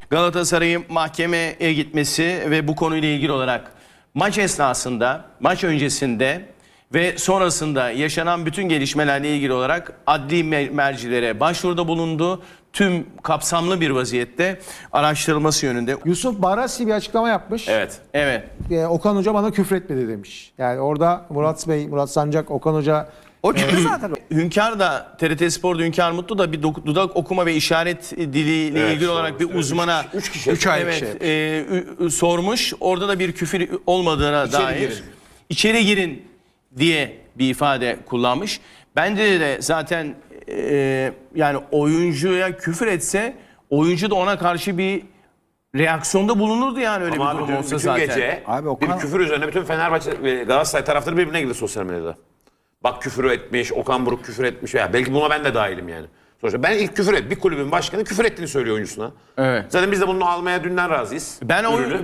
Galatasaray'ın mahkemeye gitmesi ve bu konuyla ilgili olarak maç esnasında, maç öncesinde ve sonrasında yaşanan bütün gelişmelerle ilgili olarak adli mercilere başvuruda bulundu. Tüm kapsamlı bir vaziyette araştırılması yönünde. Yusuf Barasi bir açıklama yapmış. Evet, evet. Okan Hoca bana küfretmedi demiş. Yani orada Murat Sancak, Okan Hoca... O çıktı zaten. Hünkar da, TRT Spor'da Hünkar Mutlu da bir dudak okuma ve işaret diliyle ilgili olarak bir uzmana 3 aylık sormuş. Orada da bir küfür olmadığına dair içeri girin diye bir ifade kullanmış. Bence de zaten yani oyuncuya küfür etse oyuncu da ona karşı bir reaksiyonda bulunurdu yani öyle Ama bir durum abi, olsa bütün zaten. gece Abi Okan- bir küfür üzerine bütün Fenerbahçe ve Galatasaray taraftarı birbirine girdi sosyal medyada. Bak küfür etmiş, Okan Buruk küfür etmiş veya belki buna ben de dahilim yani. Sonuçta ben ilk küfür et, bir kulübün başkanı küfür ettiğini söylüyor oyuncusuna. Evet. Zaten biz de bunu almaya dünden razıyız.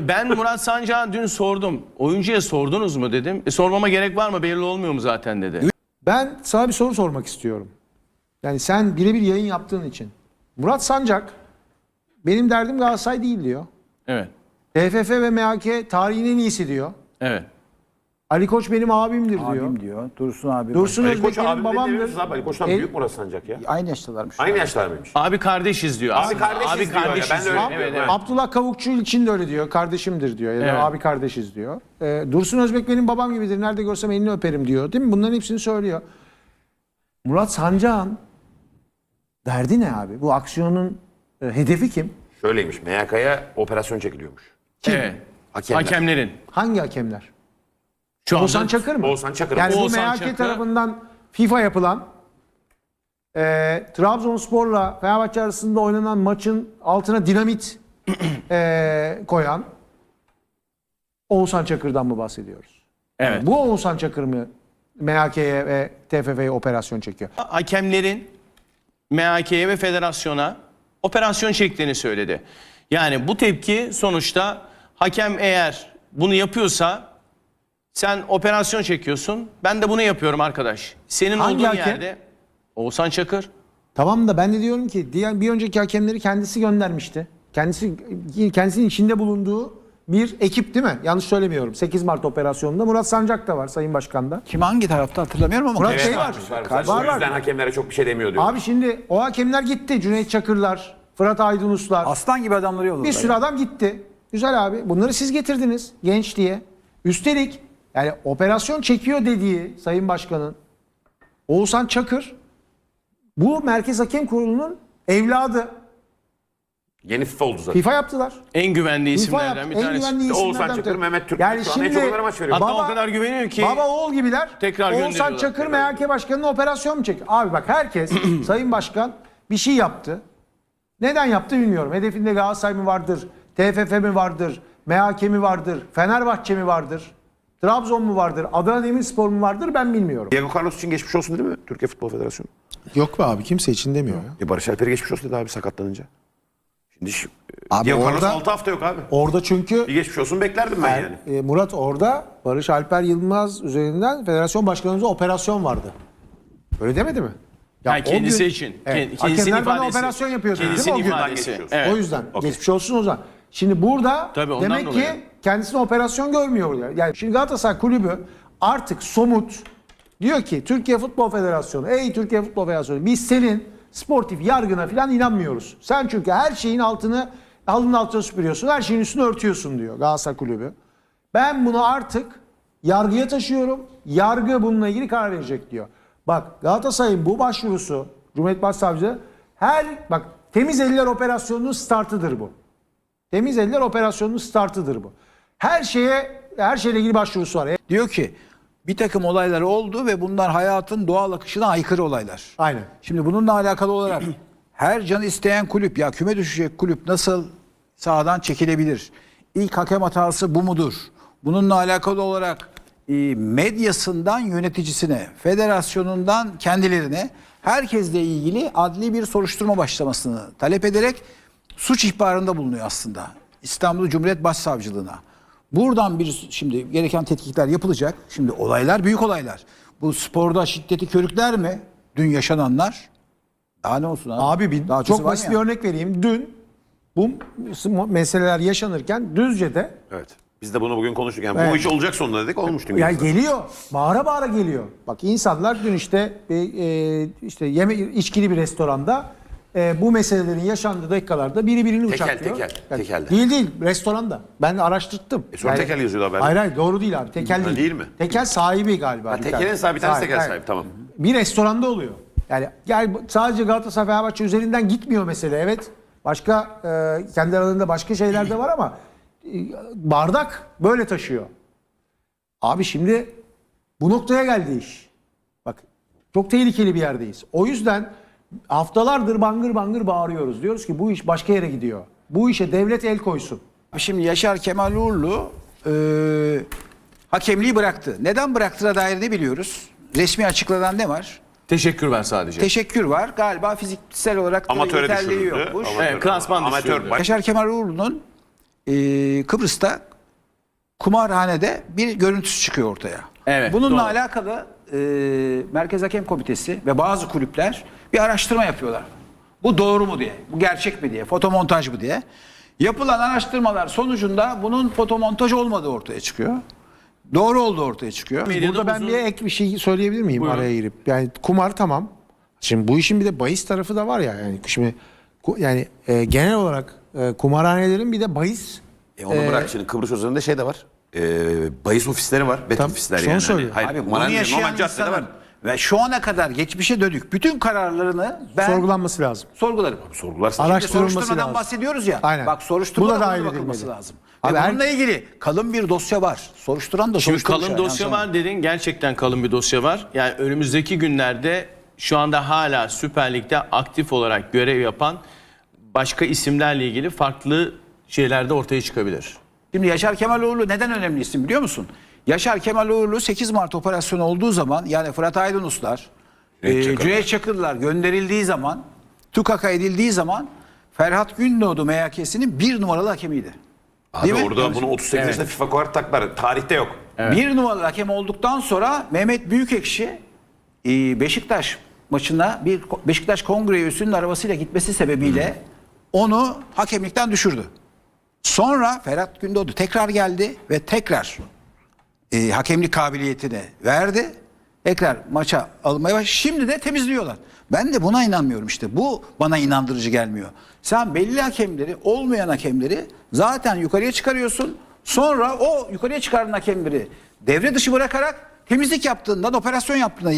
Ben Murat Sancak'a dün sordum. Oyuncuya sordunuz mu dedim. Sormama gerek var mı? Belli olmuyor mu zaten dedi. Ben sana bir soru sormak istiyorum. Yani sen birebir yayın yaptığın için. Murat Sancak, benim derdim Galatasaray değil diyor. Evet. TFF ve MHK tarihin en iyisi diyor. Evet. Ali Koç benim abimdir diyor. Abim diyor. Dursun abi. Dursun Ali Özbek Koç benim abim babamdır. Ali Koç'tan El- büyük Murat Sancak ya. Aynı yaştalarmış. Aynı yaşlar mıymış? Abi kardeşiz diyor. Abi kardeşiz Abi diyor ya, kardeşiz ben de öyle diyor. diyorum, Evet, evet. Abdullah Kavukçu için de öyle diyor. Kardeşimdir diyor. Ya da Evet. abi kardeşiz diyor. Dursun Özbek benim babam gibidir. Nerede görsem elini öperim diyor. Değil mi? Bunların hepsini söylüyor. Murat Sancak'ın derdi ne abi? Bu aksiyonun hedefi kim? Şöyleymiş, MHK'ya operasyon çekiliyormuş. Evet. Hakemler. Hakemlerin. Hangi hakemler? Şu anda Oğuzhan Çakır mı? Oğuzhan Çakır. Yani bu Oğuzhan MHK Çakır. tarafından FIFA yapılan Trabzonspor'la Fenerbahçe arasında oynanan maçın altına dinamit koyan Oğuzhan Çakır'dan mı bahsediyoruz? Evet. Bu Oğuzhan Çakır mı MHK'ye ve TFF'ye operasyon çekiyor? Hakemlerin MHK'ye ve federasyona operasyon çektiğini söyledi. Yani bu tepki sonuçta hakem eğer bunu yapıyorsa sen operasyon çekiyorsun. Ben de bunu yapıyorum arkadaş. Senin Hangi olduğun hakem? yerde Oğuzhan Çakır. Tamam da ben de diyorum ki diğer bir önceki hakemleri kendisi göndermişti. Kendisinin içinde bulunduğu bir ekip değil mi? Yanlış söylemiyorum. 8 Mart operasyonunda Murat Sancak da var Sayın Başkan'da. Kim hangi tarafta hatırlamıyorum ama. Murat Evet, şey var. var. O yüzden hakemlere çok bir şey demiyor diyor. Abi şimdi o hakemler gitti. Cüneyt Çakırlar, Fırat Aydınuslar. Aslan gibi adamları yolladılar. Bir sürü adam gitti. Güzel abi. Bunları siz getirdiniz genç diye. Üstelik yani operasyon çekiyor dediği Sayın Başkan'ın Oğuzhan Çakır bu Merkez Hakem Kurulu'nun evladı. Yeni FIFA oldu zaten. FIFA yaptılar. En güvenli FIFA isimlerden yaptı. bir En tanesi. güvenli Oğuzhan isimlerden Çakır, biri. Mehmet Türk. Yani Şu an en şimdi çok onlara maç veriyor. Hatta Baba- o kadar güveniyor ki baba oğul gibiler. Tekrar Oğuzhan gönderiyorlar. Çakır MHK Başkanı'na operasyon mu çekiyor? Abi bak herkes Sayın Başkan bir şey yaptı. Neden yaptı bilmiyorum. Hedefinde Galatasaray mı vardır? TFF mi vardır? MHK mi vardır? Fenerbahçe mi vardır? Trabzon mu vardır? Adana Demirspor mu vardır? Ben bilmiyorum. Diego Carlos için geçmiş olsun değil mi Türkiye Futbol Federasyonu? Yok be abi kimse için demiyor ya. Barış Alper'e geçmiş olsun dedi abi sakatlanınca. Şimdi Abi Diego Carlos orada- 6 hafta yok abi. Orada çünkü Bir geçmiş olsun beklerdim ben yani. Murat orada Barış Alper Yılmaz üzerinden federasyon başkanımıza operasyon vardı. Öyle demedi mi? Yani o kendisi gün- için. Evet, Kendisinin hakemler bana ifadesi. operasyon yapıyordu. değil mi Kendisinin o gün? ifadesi. Geçmiş olsun. Evet. O yüzden Okey. geçmiş olsun o zaman. Şimdi burada Tabii ondan demek dolayı. ki kendisine operasyon görmüyor. Yani şimdi Galatasaray Kulübü artık somut diyor ki Türkiye Futbol Federasyonu, ey Türkiye Futbol Federasyonu biz senin sportif yargına falan inanmıyoruz. Sen çünkü her şeyin halının altına süpürüyorsun, her şeyin üstünü örtüyorsun diyor Galatasaray Kulübü. Ben bunu artık yargıya taşıyorum. Yargı bununla ilgili karar verecek diyor. Bak Galatasaray'ın bu başvurusu Cumhuriyet Başsavcılığı bak Temiz Eller Operasyonu'nun startıdır bu. Temiz Eller Operasyonu'nun startıdır bu. Her şeyle ilgili başvurusu var. Diyor ki bir takım olaylar oldu ve bunlar hayatın doğal akışına aykırı olaylar. Aynen. Şimdi bununla alakalı olarak her canı isteyen kulüp ya küme düşecek kulüp nasıl sahadan çekilebilir? İlk hakem hatası bu mudur? Bununla alakalı olarak medyasından yöneticisine, federasyonundan kendilerine herkesle ilgili adli bir soruşturma başlamasını talep ederek suç ihbarında bulunuyor aslında. İstanbul Cumhuriyet Başsavcılığına. Buradan şimdi gereken tetkikler yapılacak. Şimdi olaylar büyük olaylar. Bu sporda şiddeti körükler mi? Dün yaşananlar. Daha ne olsun abi? Abi Daha çok ötesi var basit mı bir ya? örnek vereyim. Dün bu meseleler yaşanırken Düzce'de Evet. Biz de bunu bugün konuştuk. Yani Evet. bu iş olacak sonunda dedik, olmuştu. ya geliyor. Bağıra bağıra geliyor. Bak insanlar dün işte içkili bir restoranda bu meselelerin yaşandığı dakikalarda biri birini uçaklıyor. tekelde. Değil restoranda. Ben araştırttım. Sonra tekel yazıyordu haberde. Hayır doğru değil abi. Tekel Ha, değil. değil mi? Tekel sahibi galiba. Ha, bir tekelin tane. sahibi, bir tanesi tekel sahibi, tamam. Bir restoranda oluyor. Yani sadece Galatasaray Fenerbahçe üzerinden gitmiyor mesele. Evet. Başka kendi aralarında başka şeyler de var ama bardak böyle taşıyor. Abi şimdi bu noktaya geldi iş. Bak çok tehlikeli bir yerdeyiz. O yüzden haftalardır bangır bangır bağırıyoruz. Diyoruz ki bu iş başka yere gidiyor. Bu işe devlet el koysun. Şimdi Yaşar Kemal Uğurlu hakemliği bıraktı. Neden bıraktığına dair ne biliyoruz? Resmi açıklanan ne var? Teşekkür ver sadece. Teşekkür var. Galiba fiziksel olarak da Amatöre yeterliği düşürüldü. yokmuş. Evet, klasman Amatör düşürüldü. Yaşar Kemal Uğurlu'nun Kıbrıs'ta kumarhanede bir görüntüsü çıkıyor ortaya. Evet, Bununla doğru. alakalı Merkez Hakem Komitesi ve bazı kulüpler bir araştırma yapıyorlar. Bu doğru mu diye, bu gerçek mi diye, fotomontaj mı diye. Yapılan araştırmalar sonucunda bunun fotomontaj olmadığı ortaya çıkıyor. Doğru olduğu ortaya çıkıyor. Burada ben bir ek bir şey söyleyebilir miyim Buyurun. araya girip? Yani kumar tamam. Şimdi bu işin bir de bahis tarafı da var ya. Yani şimdi yani genel olarak kumarhanelerin bir de bahis Onu bırak şimdi, Kıbrıs üzerinde şey de var. Bahis ofisleri var. Bet Tam ofisleri son yani. söylüyor. Hayır, Abi bunu kumarhane yaşayan normal caddede insanın var. ve şu ana kadar geçmişe dönük bütün kararlarını ben sorgulanması lazım. sorgularım. Sorgularsın. Araştırılması Soruşturmadan lazım. bahsediyoruz ya. Aynen. Bak soruşturmada Bu da dahil buna bakılması edilmeli. lazım. Abi Ve her- bununla ilgili kalın bir dosya var. Soruşturan da Şimdi soruşturmuş. kalın dosya var dedin. Gerçekten kalın bir dosya var. Yani önümüzdeki günlerde şu anda hala Süper Lig'de aktif olarak görev yapan başka isimlerle ilgili farklı şeyler de ortaya çıkabilir. Şimdi Yaşar Kemal Uğurlu neden önemli isim biliyor musun? Yaşar Kemal Uğurlu 8 Mart operasyonu olduğu zaman, yani Fırat Aydınuslar, Cüneyt Çakırlar gönderildiği zaman, tukaka edildiği zaman Ferhat Gündoğdu MHK'sinin 1 numaralı hakemiydi. Abi Değil mi? orada bunu 38 yaşında FIFA koyar taklar. Tarihte yok. Bir numaralı hakem olduktan sonra Mehmet Büyükekşi Beşiktaş maçına bir Beşiktaş kongre üyesinin arabasıyla gitmesi sebebiyle onu hakemlikten düşürdü. Sonra Ferhat Gündoğdu tekrar geldi ve tekrar hakemlik kabiliyetini verdi. Tekrar maça almaya başladı. Şimdi de temizliyorlar. Ben de buna inanmıyorum işte. Bu bana inandırıcı gelmiyor. Sen belli hakemleri, olmayan hakemleri zaten yukarıya çıkarıyorsun. Sonra o yukarıya çıkarılan hakemleri devre dışı bırakarak temizlik yaptığından, operasyon yaptığından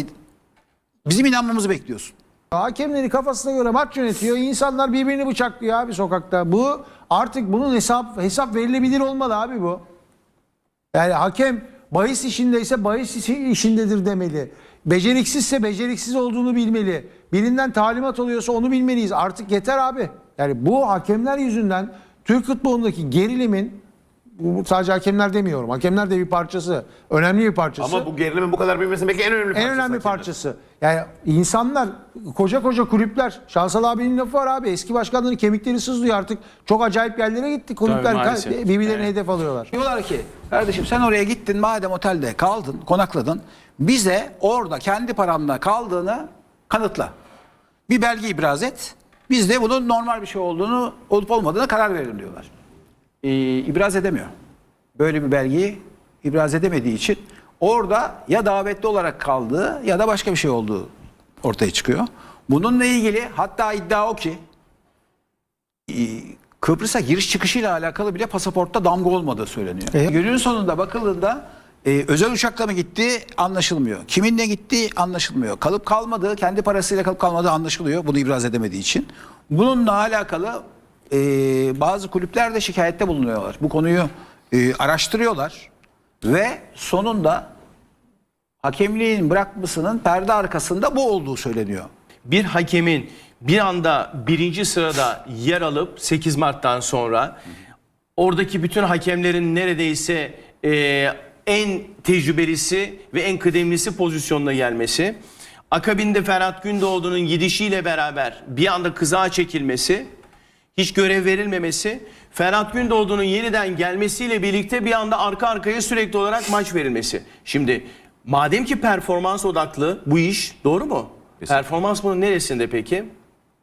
bizim inanmamızı bekliyorsun. Hakemleri kafasına göre maç yönetiyor. İnsanlar birbirini bıçaklıyor abi sokakta. Bu artık bunun hesap verilebilir olmalı abi bu. Yani hakem bahis işindeyse bahis işindedir demeli. Beceriksizse beceriksiz olduğunu bilmeli. Birinden talimat alıyorsa onu bilmeliyiz. Artık yeter abi. Yani bu hakemler yüzünden Türk futbolundaki gerilimin, bu sadece hakemler demiyorum. Hakemler de bir parçası. Önemli bir parçası. Ama bu gerilimin bu kadar büyümesi belki en önemli parçası. En önemli hakemler. parçası. Yani insanlar, koca koca kulüpler, Şansal abinin lafı var abi. Eski başkanların kemikleri sızlıyor artık. Çok acayip yerlere gitti. Kulüpler maalesef. birbirlerine hedef alıyorlar. Diyorlar ki kardeşim sen oraya gittin, madem otelde kaldın, konakladın, bize orada kendi paramla kaldığını kanıtla. Bir belge ibraz et. Biz de bunun normal bir şey olduğunu, olup olmadığına karar verelim diyorlar. İbraz edemiyor. Böyle bir belgeyi ibraz edemediği için orada ya davetli olarak kaldığı ya da başka bir şey olduğu ortaya çıkıyor. Bununla ilgili hatta iddia o ki Kıbrıs'a giriş çıkışıyla alakalı bile pasaportta damga olmadığı söyleniyor. Günün sonunda bakıldığında özel uçakla mı gitti anlaşılmıyor. Kiminle gitti anlaşılmıyor. Kalıp kalmadığı, kendi parasıyla kalıp kalmadığı anlaşılıyor. Bunu ibraz edemediği için. Bununla alakalı bazı kulüpler de şikayette bulunuyorlar. Bu konuyu araştırıyorlar ve sonunda hakemliğin bırakmasının perde arkasında bu olduğu söyleniyor. Bir hakemin bir anda birinci sırada yer alıp 8 Mart'tan sonra oradaki bütün hakemlerin neredeyse en tecrübelisi ve en kıdemlisi pozisyonuna gelmesi, akabinde Ferhat Gündoğdu'nun gidişiyle beraber bir anda kızağa çekilmesi, hiç görev verilmemesi, Ferhat Gündoğdu'nun yeniden gelmesiyle birlikte bir anda arka arkaya sürekli olarak maç verilmesi. Şimdi madem ki performans odaklı bu iş, doğru mu? Performans bunun neresinde peki?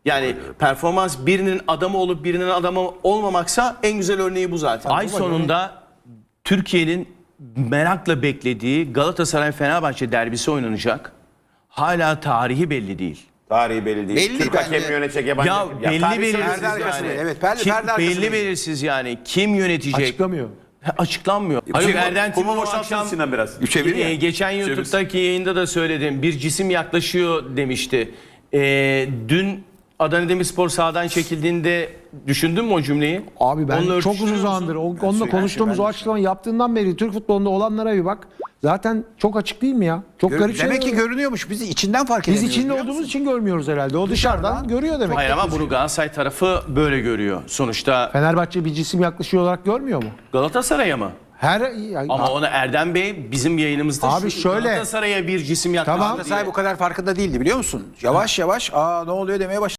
Yani performans birinin adamı olup birinin adamı olmamaksa en güzel örneği bu zaten. Ay sonunda Türkiye'nin merakla beklediği Galatasaray-Fenerbahçe derbisi oynanacak. Hala tarihi belli değil. Tarihi belli değil. Belli Türk bence. hakemi yönetecek yabancı. Ya hakem. belli tarihi belirsiz söylüyoruz Perde arkası yani. belli. Evet, perde Kim- arkası belli belli. belirsiz yani. Kim yönetecek? Açıklamıyor. Açıklanmıyor. Haluk Erden Timur bu akşam Sinan biraz. geçen YouTube'daki yayında da söyledim. Bir cisim yaklaşıyor demişti. Dün Adana Demirspor sahadan çekildiğinde düşündün mü o cümleyi? Abi ben Onunla çok örtüşüyor uzun musun? zamandır onunla konuştuğumuz o açıklamayı yaptığından beri Türk futbolunda olanlara bir bak. Zaten çok açık değil mi ya? Çok garip Demek ki şeyler. görünüyormuş. Biz içinden fark Biz edemiyoruz. içinde biliyor olduğumuz musun? için görmüyoruz herhalde. O dışarıdan görüyor demek. Hayır ama bunu Galatasaray tarafı böyle görüyor. Sonuçta Fenerbahçe bir cisim yaklaşıyor olarak görmüyor mu? Galatasaray'a mı? Ama onu Erdem Bey bizim yayınımızda Abi şöyle- Galatasaray'a bir cisim yaklaştı Tamam. diye. Galatasaray bu kadar farkında değildi biliyor musun? Yavaş yavaş ne oluyor demeye başladı.